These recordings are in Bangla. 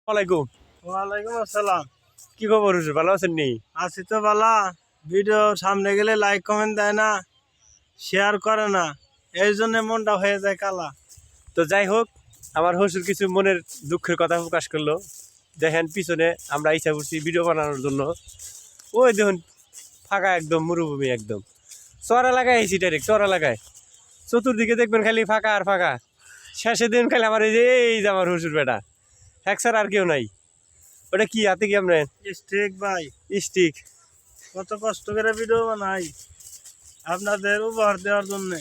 ওয়ালাইকুম। ওয়ালাইকুম আসসালাম। কি খবর হুজুর, ভালো আছেন নি? আছি তো বালা। ভিডিও সামনে গেলে লাইক কমেন্ট দেয় না, শেয়ার করে না, এই জন্য মনটা হয়ে যায় কালা। তো যাই হোক, আমার হুজুর কিছু মনের দুঃখের কথা প্রকাশ করলো। দেখেন পিছনে আমরা ইচ্ছা করছি ভিডিও বানানোর জন্য। ওই দেখুন ফাঁকা একদম মরুভূমি, একদম চর এলাকায় আইছি, ডাইরেক্ট চর এলাকায়। চতুর্দিকে দেখবেন খালি ফাঁকা আর ফাঁকা। শেষে দিন খালি আমার এই যে আমার হুজুর বেটা, এক স্যার আর কেউ নাই। ওটা কি হাতে কি আপনার? স্টিক ভাই, স্টিক। কত কষ্ট করে ভিডিও বানাই আপনাদের উপহার দেওয়ার জন্য।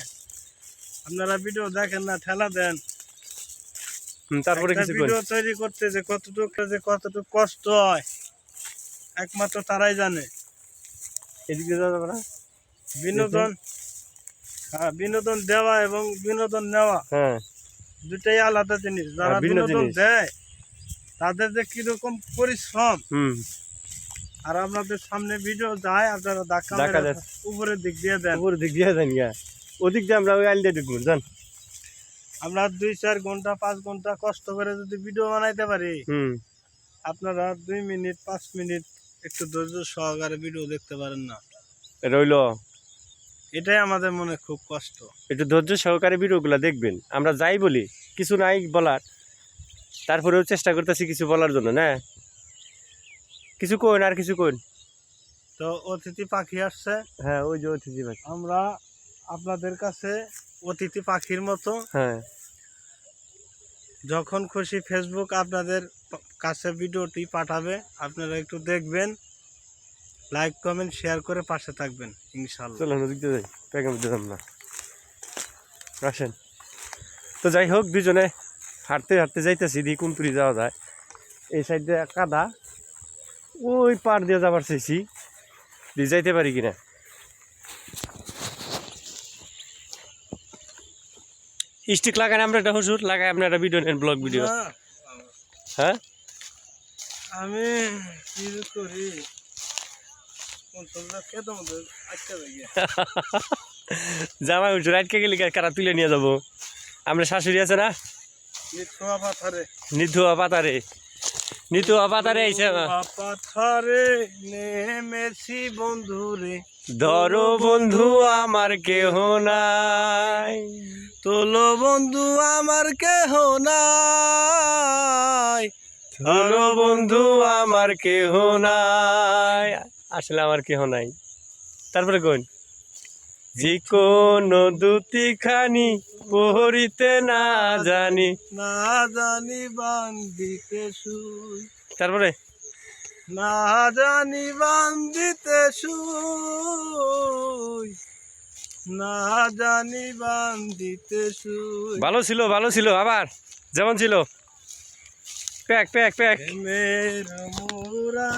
আপনারা ভিডিও দেখেন না, ঠেলা দেন। তারপরে একটা কিছু ভিডিও তৈরি করতে যে কতটুকু কষ্ট হয় একমাত্র তারাই জানে। এদিকে যাওয়া যাবে না? বিনোদন, হ্যাঁ, বিনোদন দেওয়া এবং বিনোদন নেওয়া হ্যাঁ, দুটাই আলাদা জিনিস। যারা ভিন্ন বিনোদন জিনিস। দেয় তাদের যে কিরকম পরিশ্রম, হুম। আর আপনাদের সামনে ভিডিও যায়, আপনারা ধাক্কা ধাক্কা মেরে দেয়। উপরের দিক দিয়ে দেন। উপর দিক দিয়ে যান গা, ওদিক দিয়ে আমরা ওই আইল দিয়ে ঢুকবো জান। আমরা 2-4 ঘন্টা 5 ঘন্টা কষ্ট করে যদি ভিডিও বানাইতে পারি, হুম। আপনারা 2 মিনিট 5 মিনিট একটু ধৈর্য সহকারে ভিডিও দেখতে পারেন না। রইল, এটাই আমাদের মনে খুব কষ্ট। একটু ধৈর্য সহকারে ভিডিওগুলো দেখবেন। আমরা যাই বলি কিছু নাই বলার, তারপরেও চেষ্টা করতেছি কিছু বলার জন্য না। কিছু কইন, আর কিছু কইন। তো অতিথি পাখি আসছে, হ্যাঁ, ওই যে অতিথি পাখি। আমরা আপনাদের কাছে অতিথি পাখির মতো। হ্যাঁ, যখন খুশি ফেসবুক আপনাদের কাছে ভিডিওটি পাঠাবে, আপনারা একটু দেখবেন, লাইক কমেন্ট শেয়ার করে পাশে থাকবেন ইনশাল্লাহ। চলেন ওদিক দিয়ে যাই, প্যাকেট দিলাম না, আসেন। তো যাই হোক, দুজনে হাঁটতে হাঁটতে যাইতেছি, দি কুমতুরি যাওয়া যায়। এই সাইড দিয়ে কাদা, ওই পার দিয়ে যাবার চাইছি, দিয়ে যাইতে পারি কিনা। স্টিক লাগান আমরা একটা হুজুর, লাগাই আপনার একটা ভিডিও নেন, ব্লগ ভিডিও। না, হ্যাঁ, আমি কি যে করি, খেতে মতো আটকা যাই। জামাই হুজুর আটকে গেলে কারা তুলে নিয়ে যাবো। আমরা শাশুড়ি আছে না, নিথুয়া পাথারে, নিধুয়া পাতারে, নিধুয়া পাতারে আইসে। পাথারে নেমেছি বন্ধুরে, ধরো বন্ধু আমার কেহ নাই, তোলো বন্ধু আমার কেহ নাই, ধরো বন্ধু আমার কেহ নাই। আসলে আমার কেহ নাই। তারপরে কোন, যে কোনো দুটি খানি পহরিতে না জানি। না জানি বান্দিতে শুই, তারপরে না জানি বান্দিতে শুই, না জানি বান্দিতে শুই। ভালো ছিল, ভালো ছিল, আবার যেমন ছিল। Pack pack pack. মের মোরা